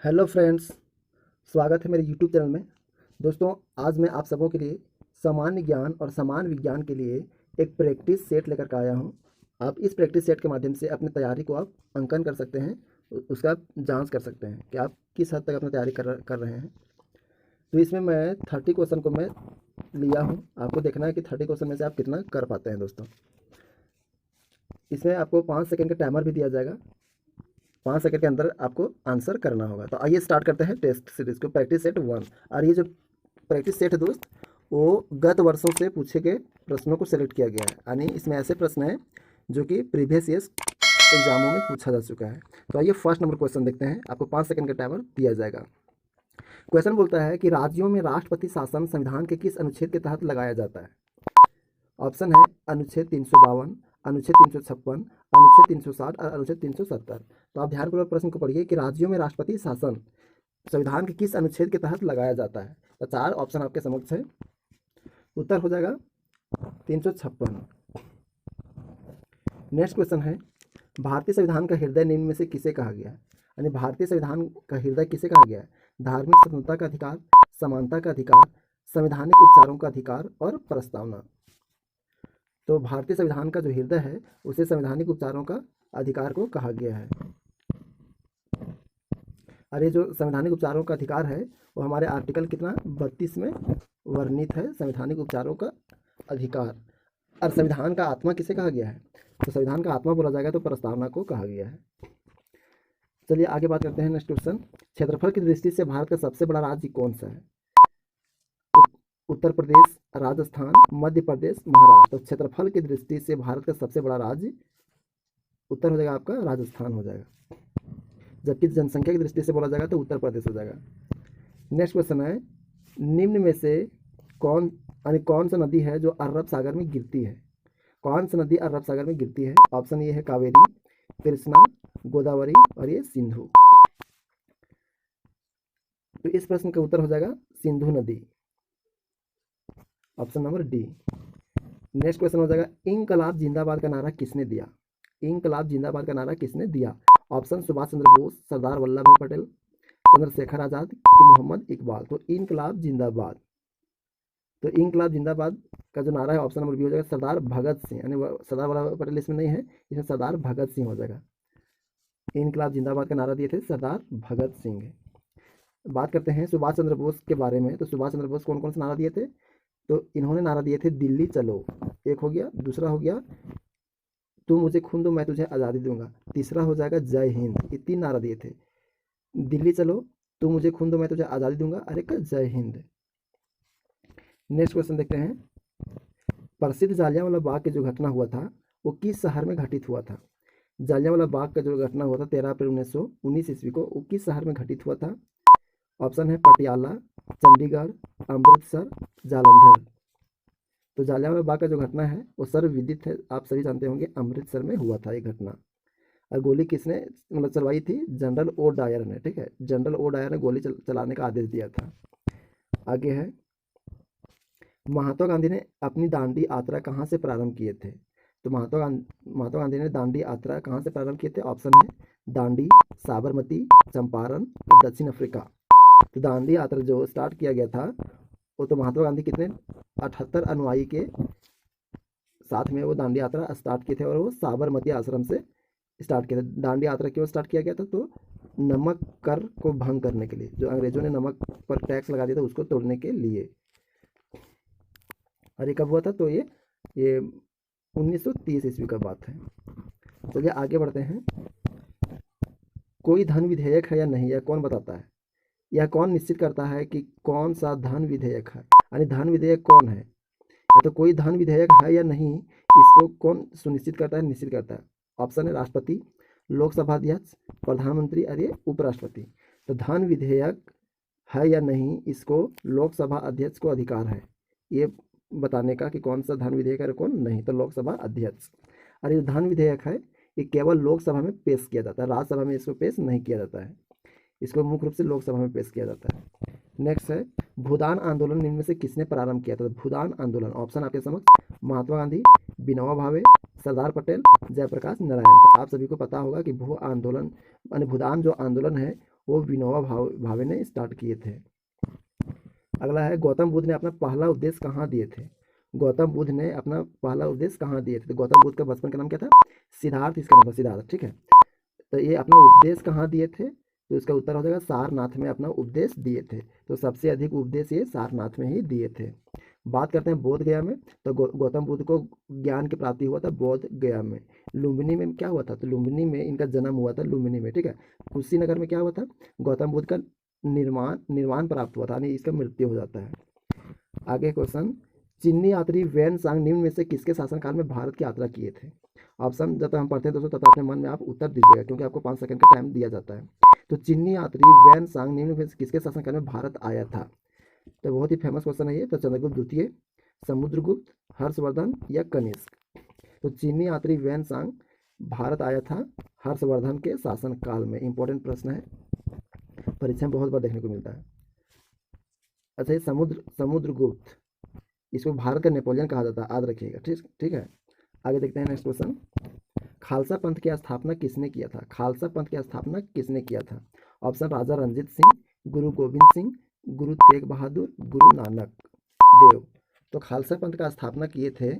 Hello friends, स्वागत है मेरे यूट्यूब चैनल में। दोस्तों, आज मैं आप सबों के लिए सामान्य ज्ञान और समान विज्ञान के लिए एक प्रैक्टिस सेट लेकर के आया हूं। आप इस प्रैक्टिस सेट के माध्यम से अपनी तैयारी को आप अंकन कर सकते हैं, उसका आप जांच कर सकते हैं कि आप किस हद तक अपनी तैयारी कर रहे हैं। तो इसमें मैं 30 क्वेश्चन को मैं लिया हूँ। आपको देखना है कि 30 क्वेश्चन में से आप कितना कर पाते हैं। दोस्तों, इसमें आपको 5 सेकंड का टाइमर भी दिया जाएगा। 5 सेकंड के अंदर आपको आंसर करना होगा। तो आइए स्टार्ट करते हैं टेस्ट सीरीज को, प्रैक्टिस सेट 1। और ये जो प्रैक्टिस सेट है दोस्त, वो गत वर्षों से पूछे गए प्रश्नों को सेलेक्ट किया गया है। यानी इसमें ऐसे प्रश्न हैं जो कि प्रीवियस ईयर्स एग्जामों में पूछा जा चुका है। तो आइए फर्स्ट नंबर क्वेश्चन देखते हैं। आपको 5 सेकंड का टाइमर दिया जाएगा। क्वेश्चन बोलता है कि राज्यों में राष्ट्रपति शासन संविधान के किस अनुच्छेद के तहत लगाया जाता है। ऑप्शन है अनुच्छेद 352, अनुच्छेद 356, अनुच्छेद 360 और अनुच्छेद 370। तो आप ध्यानपूर्वक प्रश्न को पढ़िए कि राज्यों में राष्ट्रपति शासन संविधान के किस अनुच्छेद के तहत लगाया जाता है। तो 4 ऑप्शन आपके समक्ष है। उत्तर हो जाएगा 356। नेक्स्ट क्वेश्चन है, भारतीय संविधान का हृदय निम्न में से किसे कहा गया है। यानी भारतीय संविधान का हृदय किसे कहा गया है। धार्मिक स्वतंत्रता का अधिकार, समानता का अधिकार, संवैधानिक उपचारों का अधिकार और प्रस्तावना। तो भारतीय संविधान का जो हृदय है उसे संवैधानिक उपचारों का अधिकार को कहा गया है। और ये जो संवैधानिक उपचारों का अधिकार है वो हमारे आर्टिकल कितना 32 में वर्णित है, संवैधानिक उपचारों का अधिकार। और संविधान का आत्मा किसे कहा गया है। तो संविधान का आत्मा बोला जाएगा तो प्रस्तावना को कहा गया है। चलिए आगे बात करते हैं। नेक्स्ट क्वेश्चन, क्षेत्रफल की दृष्टि से भारत का सबसे बड़ा राज्य कौन सा है। उत्तर प्रदेश, राजस्थान, मध्य प्रदेश, महाराष्ट्र। तो क्षेत्रफल की दृष्टि से भारत का सबसे बड़ा राज्य उत्तर हो जाएगा आपका राजस्थान हो जाएगा। जबकि जनसंख्या की दृष्टि से बोला जाएगा तो उत्तर प्रदेश हो जाएगा। नेक्स्ट क्वेश्चन है, निम्न में से कौन सा नदी है जो अरब सागर में गिरती है। कौन सी नदी अरब सागर में गिरती है। ऑप्शन ये है कावेरी, कृष्णा, गोदावरी और ये सिंधु। तो इस प्रश्न का उत्तर हो जाएगा सिंधु नदी, option number D. Next question हो जाएगा, इंकलाब जिंदाबाद का नारा किसने दिया। इंकलाब जिंदाबाद का नारा किसने दिया। ऑप्शन सुभाष चंद्र बोस, सरदार वल्लभ भाई पटेल, चंद्रशेखर आजाद कि मोहम्मद इकबाल। तो इंकलाब जिंदाबाद, तो इंकलाब जिंदाबाद का जो नारा है ऑप्शन नंबर बी हो जाएगा सरदार भगत सिंह। यानी सरदार वल्लभ भाई पटेल इसमें नहीं है, इसमें सरदार भगत सिंह हो जाएगा। इंकलाब जिंदाबाद का नारा दिए थे सरदार भगत सिंह। बात करते हैं सुभाष चंद्र बोस के बारे में। तो सुभाष चंद्र बोस कौन कौन से नारा दिए थे। तो इन्होंने नारा दिए थे दिल्ली चलो, एक हो गया। दूसरा हो गया तू मुझे खून दो मैं तुझे आज़ादी दूंगा। तीसरा हो जाएगा जय हिंद। ये 3 नारा दिए थे, दिल्ली चलो, तू मुझे खून दो मैं तुझे आज़ादी दूंगा और एक जय हिंद। नेक्स्ट क्वेश्चन देखते हैं, प्रसिद्ध जालियांवाला बाग की जो घटना हुआ था वो किस शहर में घटित हुआ था। जालियांवाला बाग का जो घटना हुआ था 13 अप्रैल 1919 ईस्वी को, वो किस शहर में घटित हुआ था। ऑप्शन है पटियाला, चंडीगढ़, अमृतसर, जालंधर। तो जालियांवाला बाग का जो घटना है वो सर्वविदित है, आप सभी जानते होंगे, अमृतसर में हुआ था ये घटना। और गोली किसने मतलब चलवाई थी। जनरल ओ डायर ने। ठीक है, जनरल ओ डायर ने गोली चलाने का आदेश दिया था। आगे है, महात्मा गांधी ने अपनी दांडी यात्रा कहाँ से प्रारंभ किए थे। तो महात्मा गांधी ने दांडी यात्रा कहाँ से प्रारंभ किए थे। ऑप्शन है दांडी, साबरमती, चंपारण, दक्षिण अफ्रीका। तो दांडी यात्रा जो स्टार्ट किया गया था वो तो महात्मा गांधी कितने 78 अनुयायी के साथ में वो दांडी यात्रा स्टार्ट किए थे और वो साबरमती आश्रम से स्टार्ट किया था। दांडी यात्रा क्यों स्टार्ट किया गया था। तो नमक कर को भंग करने के लिए, जो अंग्रेजों ने नमक पर टैक्स लगा दिया था उसको तोड़ने के लिए। और ये कब हुआ था। तो ये 1930 ईस्वी का बात है। चलिए आगे बढ़ते हैं। कोई धन विधेयक है या नहीं, यह कौन बताता है। यह कौन निश्चित करता है कि कौन सा धन विधेयक है। यानी धन विधेयक कौन है, या तो कोई धन विधेयक है या नहीं, इसको कौन सुनिश्चित करता है, निश्चित करता है। ऑप्शन है राष्ट्रपति, लोकसभा अध्यक्ष, प्रधानमंत्री और ये उपराष्ट्रपति। तो धन विधेयक है या नहीं, इसको लोकसभा अध्यक्ष को अधिकार है ये बताने का कि कौन सा धन विधेयक है कौन नहीं। तो लोकसभा अध्यक्ष। और ये धन विधेयक है ये केवल लोकसभा में पेश किया जाता है, राज्यसभा में इसको पेश नहीं किया जाता है, इसको मुख्य रूप से लोकसभा में पेश किया जाता है। नेक्स्ट है, भूदान आंदोलन निम्न में से किसने प्रारंभ किया था। तो भूदान आंदोलन ऑप्शन आपके समक्ष महात्मा गांधी, विनोबा भावे, सरदार पटेल, जयप्रकाश नारायण। तो आप सभी को पता होगा कि भू आंदोलन यानी भूदान जो आंदोलन है वो विनोबा भावे ने स्टार्ट किए थे। अगला है गौतम बुद्ध ने अपना पहला उपदेश कहाँ दिए थे। गौतम बुद्ध ने अपना पहला उपदेश कहाँ दिए थे। तो गौतम बुद्ध का बचपन का नाम क्या था, सिद्धार्थ, इसका नाम था सिद्धार्थ, ठीक है। तो ये अपना उपदेश कहाँ दिए थे, तो इसका उत्तर हो जाएगा सारनाथ में अपना उपदेश दिए थे। तो सबसे अधिक उपदेश ये सारनाथ में ही दिए थे। बात करते हैं बोध गया में। तो गौतम बुद्ध को ज्ञान की प्राप्ति हुआ था बोध गया में। लुम्बिनी में क्या हुआ था, तो लुम्बिनी में इनका जन्म हुआ था, लुम्बिनी में, ठीक है। कुशीनगर में क्या हुआ था, गौतम बुद्ध का निर्वाण प्राप्त हुआ था, यानी इसका मृत्यु हो जाता है। आगे क्वेश्चन, चीनी यात्री वैन सांग निम्न में से किसके शासनकाल में भारत की यात्रा किए थे। ऑप्शन जब तक हम पढ़ते हैं दोस्तों तब तक अपने मन में आप उत्तर दीजिएगा, क्योंकि आपको 5 सेकंड का टाइम दिया जाता है। तो चीनी यात्री वैन सांग निम्न में से किसके शासनकाल में भारत आया था। तो बहुत ही फेमस क्वेश्चन है ये। तो चंद्रगुप्त द्वितीय, समुद्रगुप्त, हर्षवर्धन या कनिष्क। तो चीनी यात्री वैन सांग भारत आया था हर्षवर्धन के शासनकाल में। इंपॉर्टेंट प्रश्न है, परीक्षा में बहुत बार देखने को मिलता है। अच्छा, ये समुद्रगुप्त, इसको भारत का नेपोलियन कहा जाता है, याद रखिएगा, ठीक है। आगे देखते हैं नेक्स्ट क्वेश्चन। खालसा पंथ की स्थापना किसने किया था। खालसा पंथ की स्थापना किसने किया था। ऑप्शन राजा रंजीत सिंह, गुरु गोविंद सिंह, गुरु तेग बहादुर, गुरु नानक देव। तो खालसा पंथ का स्थापना किए थे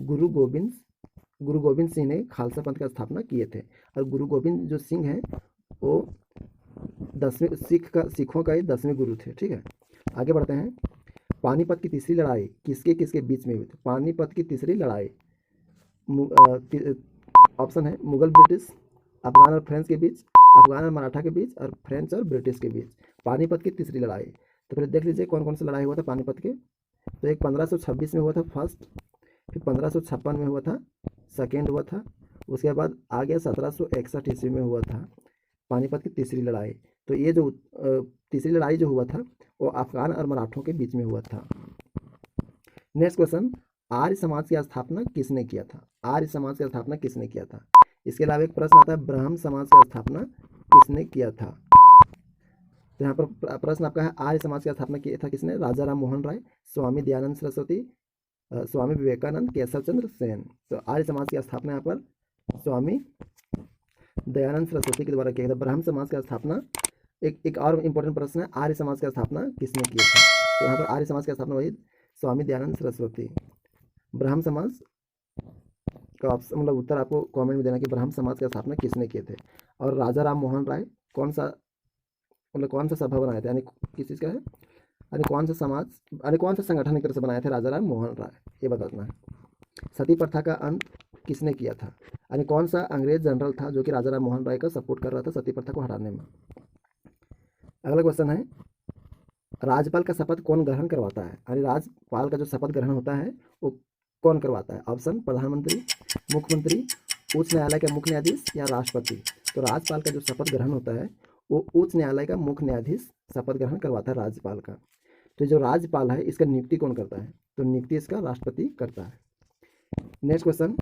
गुरु गोविंद सिंह ने खालसा पंथ का स्थापना किए थे। और गुरु गोविंद जो सिंह हैं वो 10वें सिखों का ही 10वें गुरु थे, ठीक है। आगे बढ़ते हैं। पानीपत की तीसरी लड़ाई किसके किसके बीच में हुई थी। पानीपत की तीसरी लड़ाई ऑप्शन है मुगल ब्रिटिश, अफगान और फ्रेंच के बीच, अफगान और मराठा के बीच, और फ्रेंच और ब्रिटिश के बीच। पानीपत की तीसरी लड़ाई। तो फिर देख लीजिए कौन कौन सी लड़ाई हुआ था पानीपत के। तो एक 1526 में हुआ था फर्स्ट, फिर 1556 में हुआ था सेकेंड हुआ था, उसके बाद आ गया 1761 ईस्वी में हुआ था पानीपत की तीसरी लड़ाई। तो ये जो तीसरी लड़ाई जो हुआ था वो अफगान और मराठों के बीच में हुआ था। नेक्स्ट क्वेश्चन, आर्य समाज की स्थापना किसने किया था। आर्य समाज की स्थापना किसने किया था। इसके अलावा एक प्रश्न आता है ब्राह्म समाज की स्थापना किसने किया था। तो यहाँ पर प्रश्न आपका है आर्य समाज की स्थापना किया था किसने। राजा राम मोहन राय, स्वामी दयानंद सरस्वती, स्वामी विवेकानंद, केशव चंद्र सेन। तो आर्य समाज की स्थापना यहाँ पर स्वामी दयानंद सरस्वती के द्वारा किया था। ब्राह्म समाज की स्थापना, एक और इम्पोर्टेंट प्रश्न है, आर्य समाज की स्थापना किसने किया था। तो यहाँ पर आर्य समाज की स्थापना वही स्वामी दयानंद सरस्वती। ब्राह्म समाज का ऑप्शन मतलब उत्तर आपको कमेंट में देना कि ब्राह्म समाज की स्थापना किसने किए थे। और राजा राम मोहन राय कौन सा सभा बनाए थे, यानी किस चीज़ का है, यानी कौन सा समाज, यानी कौन सा संगठन एक तरह से बनाए थे राजा राम मोहन राय, ये बताना है। सती प्रथा का अंत किसने किया था, यानी कौन सा अंग्रेज जनरल था जो कि राजा राम मोहन राय का सपोर्ट कर रहा था सती प्रथा को हटाने में। अगला क्वेश्चन है राज्यपाल का शपथ कौन ग्रहण करवाता है, यानी राज्यपाल का जो शपथ ग्रहण होता है वो कौन करवाता है। ऑप्शन प्रधानमंत्री, मुख्यमंत्री, उच्च न्यायालय का मुख्य न्यायाधीश या राष्ट्रपति। तो राज्यपाल का जो शपथ ग्रहण होता है वो उच्च न्यायालय का मुख्य न्यायाधीश शपथ ग्रहण करवाता है राज्यपाल का। तो जो राज्यपाल है इसका नियुक्ति कौन करता है, तो नियुक्ति इसका राष्ट्रपति करता है। नेक्स्ट क्वेश्चन,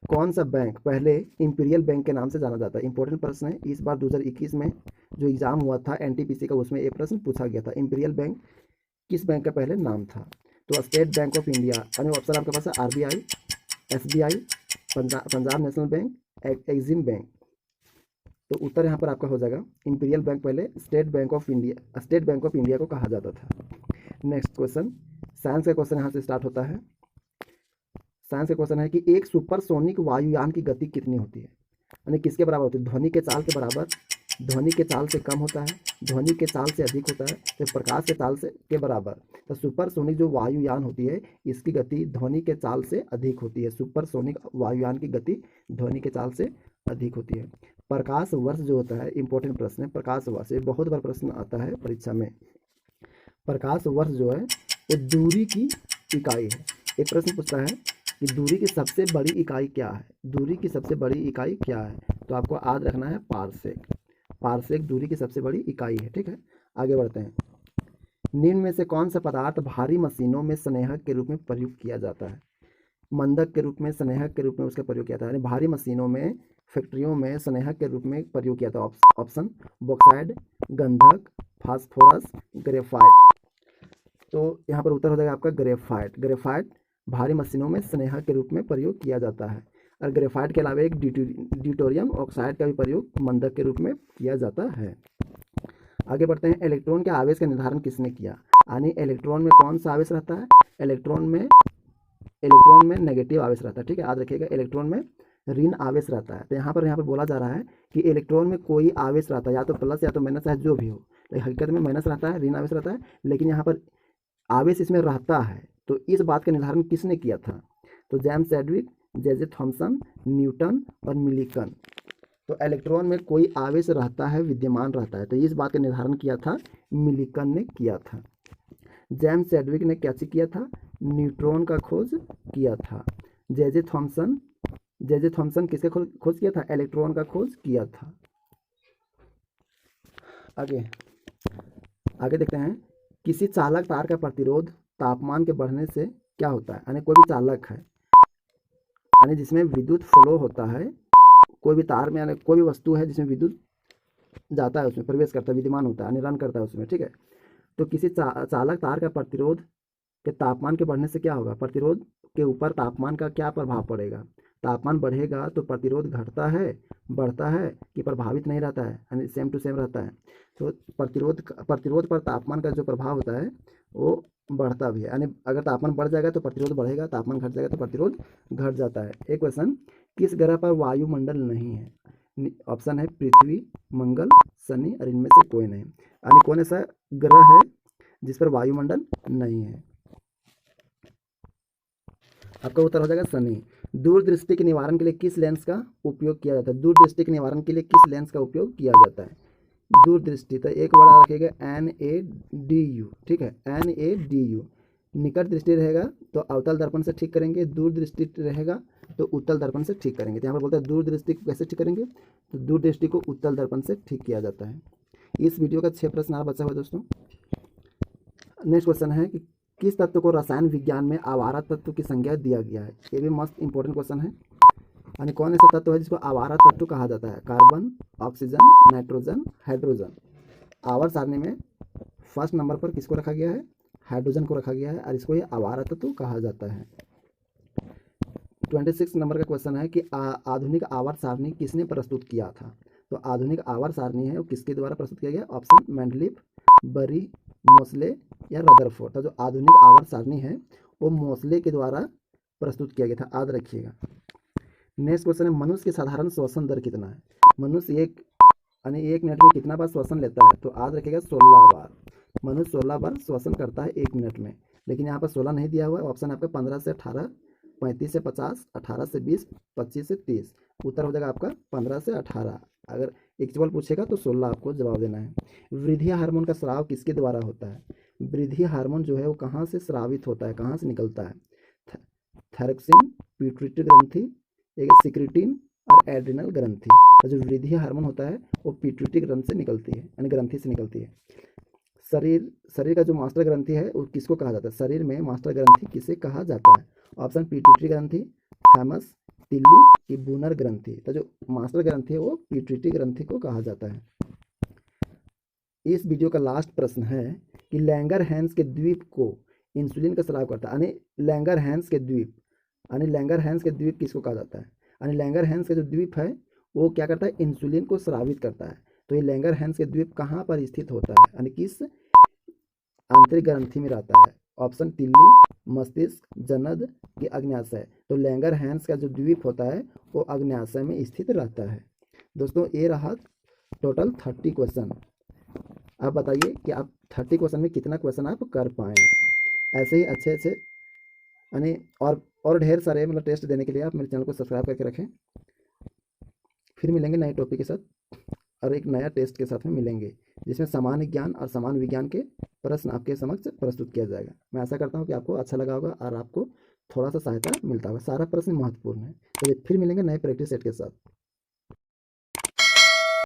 कौन सा बैंक पहले इंपीरियल बैंक के नाम से जाना जाता है। इंपॉर्टेंट प्रश्न है, इस बार 2021 में जो एग्जाम हुआ था एनटीपीसी का उसमें ये प्रश्न पूछा गया था, इंपीरियल बैंक किस बैंक का पहले नाम था। तो स्टेट बैंक ऑफ इंडिया, यानी ऑप्शन आपके पास है RBI, SBI, Punjab national bank, Exim bank. तो उत्तर यहाँ पर आपका हो जाएगा इंपीरियल बैंक पहले स्टेट बैंक ऑफ इंडिया को कहा जाता था। नेक्स्ट क्वेश्चन, साइंस का क्वेश्चन यहाँ से स्टार्ट होता है। साइंस का क्वेश्चन है कि एक सुपरसोनिक वायुयान की गति कितनी होती है, यानी किसके बराबर होती है। ध्वनि के चाल के बराबर, ध्वनि के चाल से कम होता है, ध्वनि के चाल से अधिक होता है, तो प्रकाश के चाल से के बराबर। तो सुपरसोनिक जो वायुयान होती है इसकी गति ध्वनि के चाल से अधिक होती है। सुपरसोनिक वायुयान की गति ध्वनि के चाल से अधिक होती है। प्रकाश वर्ष जो होता है, इंपॉर्टेंट प्रश्न है प्रकाश वर्ष, ये बहुत बार प्रश्न आता है परीक्षा में। प्रकाश वर्ष जो है वो दूरी की इकाई है। एक प्रश्न पूछता है कि दूरी की सबसे बड़ी इकाई क्या है, दूरी की सबसे बड़ी इकाई क्या है। तो आपको याद रखना है पारसेक। पारसेक दूरी की सबसे बड़ी इकाई है, ठीक है। आगे बढ़ते हैं। निम्न में से कौन सा पदार्थ भारी मशीनों में स्नेहक के रूप में प्रयुक्त किया जाता है। मंदक के रूप में, स्नेहक के रूप में उसका प्रयोग किया था, यानी भारी मशीनों में, फैक्ट्रियों में स्नेहक के रूप में प्रयोग किया था। ऑप्शन बॉक्साइड, गंधक, फास्फोरस, ग्रेफाइट। तो यहाँ पर उत्तर हो जाएगा आपका ग्रेफाइट। ग्रेफाइट भारी मशीनों में स्नेहक के रूप में प्रयोग किया जाता है। और ग्रेफाइट के अलावा एक ड्यूटेरियम ऑक्साइड का भी प्रयोग मंदक के रूप में किया जाता है। आगे बढ़ते हैं, इलेक्ट्रॉन के आवेश का निर्धारण किसने किया? यानी इलेक्ट्रॉन में कौन सा आवेश रहता है? इलेक्ट्रॉन में नेगेटिव आवेश रहता है, ठीक है, याद रखिएगा, इलेक्ट्रॉन में ऋण आवेश रहता है। तो यहाँ पर बोला जा रहा है कि इलेक्ट्रॉन में कोई आवेश रहता है, या तो प्लस या तो माइनस है, जो भी हो, लेकिन हकीकत में माइनस रहता है, ऋण आवेश रहता है, लेकिन यहाँ पर आवेश इसमें रहता है। तो इस बात का निर्धारण किसने किया था? तो James Chadwick, J Thomson, Newton और मिलिकन। तो इलेक्ट्रॉन में कोई आवेश रहता है, विद्यमान रहता है, तो इस बात का निर्धारण किया था मिलिकन ने किया था। जेम्स चैडविक ने क्या किया था? न्यूट्रॉन का खोज किया था। जे थॉमसन किसका खोज किया था? इलेक्ट्रॉन का खोज किया था। आगे देखते हैं, किसी चालक तार का प्रतिरोध तापमान के बढ़ने से क्या होता है? यानी कोई भी चालक है, यानी जिसमें विद्युत फ्लो होता है, कोई भी तार में, यानी कोई भी वस्तु है जिसमें विद्युत जाता है, उसमें प्रवेश करता है, विद्यमान होता है, यानी रन करता है उसमें, ठीक है। तो किसी चालक तार का प्रतिरोध के तापमान के बढ़ने से क्या होगा? प्रतिरोध के ऊपर तापमान का क्या प्रभाव पड़ेगा? तापमान बढ़ेगा तो प्रतिरोध घटता है, बढ़ता है, कि प्रभावित नहीं रहता है, यानी सेम टू सेम रहता है। तो प्रतिरोध पर तापमान का जो प्रभाव होता है वो बढ़ता भी है, यानी अगर तापमान बढ़ जाएगा तो प्रतिरोध बढ़ेगा, तापमान घट जाएगा तो प्रतिरोध घट जाता है। एक क्वेश्चन, किस ग्रह पर वायुमंडल नहीं है? ऑप्शन है पृथ्वी, मंगल, शनि और इनमें से कोई नहीं। यानी कौन ऐसा ग्रह है जिस पर वायुमंडल नहीं है? आपका उत्तर हो जाएगा शनि। दूरदृष्टि के निवारण के लिए किस लेंस का उपयोग किया जाता है? दूरदृष्टि के निवारण के लिए किस लेंस का उपयोग किया जाता है? दूरदृष्टि, तो एक बड़ा रखिएगा NADU, ठीक है, NADU। निकट दृष्टि रहेगा तो अवतल दर्पण से ठीक करेंगे, दूर दृष्टि रहेगा तो उत्तल दर्पण से ठीक करेंगे। तो यहाँ पर बोलते हैं दूर दृष्टि को कैसे ठीक करेंगे? तो दूर दृष्टि को उत्तल दर्पण से ठीक किया जाता है। इस वीडियो का 6 प्रश्न बचा हुआ है दोस्तों। नेक्स्ट क्वेश्चन है कि किस तत्व को रसायन विज्ञान में आवारा तत्व की संज्ञा दिया गया है? ये भी मस्त इंपॉर्टेंट क्वेश्चन है। यानी कौन ऐसा तत्व है जिसको आवारा तत्व कहा जाता है? Carbon, oxygen, nitrogen, hydrogen. आवर्त सारणी में फर्स्ट नंबर पर किसको रखा गया है? हाइड्रोजन को रखा गया है, और इसको ये आवारा तत्व कहा जाता है। 26 नंबर का क्वेश्चन है कि आधुनिक आवर्त सारणी किसने प्रस्तुत किया था? तो आधुनिक आवर्त सारणी है वो किसके द्वारा प्रस्तुत किया गया? ऑप्शन मेंडलीफ, बरी, मोसले या रदरफोर्ड। तो जो आधुनिक आवर्त सारणी है वो मोसले के द्वारा प्रस्तुत किया गया था, याद रखिएगा। नेक्स्ट क्वेश्चन है, मनुष्य की साधारण श्वसन दर कितना है? मनुष्य एक मिनट में कितना बार श्वसन लेता है? तो याद रखिएगा 16 बार। मनुष्य 16 बार श्वसन करता है 1 मिनट में, लेकिन यहाँ पर 16 नहीं दिया हुआ है। ऑप्शन आपका 15 से 18, 35 से 50, 18 से 20, 25 से 30। उत्तर हो जाएगा आपका 15 से 18। अगर एक्चुअल पूछेगा तो 16 आपको जवाब देना है। वृद्धि हार्मोन का स्राव किसके द्वारा होता है? वृद्धि हार्मोन जो है वो कहाँ से स्रावित होता है, कहाँ से निकलता है? थायरोक्सिन, पिट्यूटरी ग्रंथि, एक सिक्रेटिन और एड्रिनल ग्रंथि। तो जो वृद्धि हार्मोन होता है वो पिट्यूटरी ग्रंथि से निकलती है, यानी ग्रंथि से निकलती है। शरीर का जो मास्टर ग्रंथि है वो किसको कहा जाता है? शरीर में मास्टर ग्रंथि किसे कहा जाता है? ऑप्शन पिट्यूटरी ग्रंथि, थैमस, तिल्ली की बूनर ग्रंथि। तो जो मास्टर ग्रंथि है वो पिट्यूटरी ग्रंथि को कहा जाता है। इस वीडियो का लास्ट प्रश्न है कि लैंगरहैंस के द्वीप को इंसुलिन का स्राव करता है, यानी लैंगरहैंस के द्वीप किसको कहा जाता है? यानी लैंगरहैंस का जो द्वीप है वो क्या करता है? इंसुलिन को स्रावित करता है। तो ये लैंगरहैंस के द्वीप कहाँ पर स्थित होता है, यानी किस आंतरिक ग्रंथि में रहता है? ऑप्शन तिल्ली, मस्तिष्क, जनद की अग्न्याशय। तो लैंगरहैंस का जो द्वीप होता है वो अग्न्याशय में स्थित रहता है। दोस्तों ये रहा टोटल 30 क्वेश्चन। आप बताइए कि आप 30 क्वेश्चन में कितना क्वेश्चन आप कर पाएँ। ऐसे ही अच्छे यानी और ढेर सारे मतलब टेस्ट देने के लिए आप मेरे चैनल को सब्सक्राइब करके रखें। फिर मिलेंगे नए टॉपिक के साथ और एक नया टेस्ट के साथ में मिलेंगे, जिसमें सामान्य ज्ञान और सामान्य विज्ञान के प्रश्न आपके समक्ष प्रस्तुत किया जाएगा। मैं आशा करता हूँ कि आपको अच्छा लगा होगा और आपको थोड़ा सा सहायता मिलता होगा। सारा प्रश्न महत्वपूर्ण है। तो फिर मिलेंगे नए प्रैक्टिस सेट के साथ।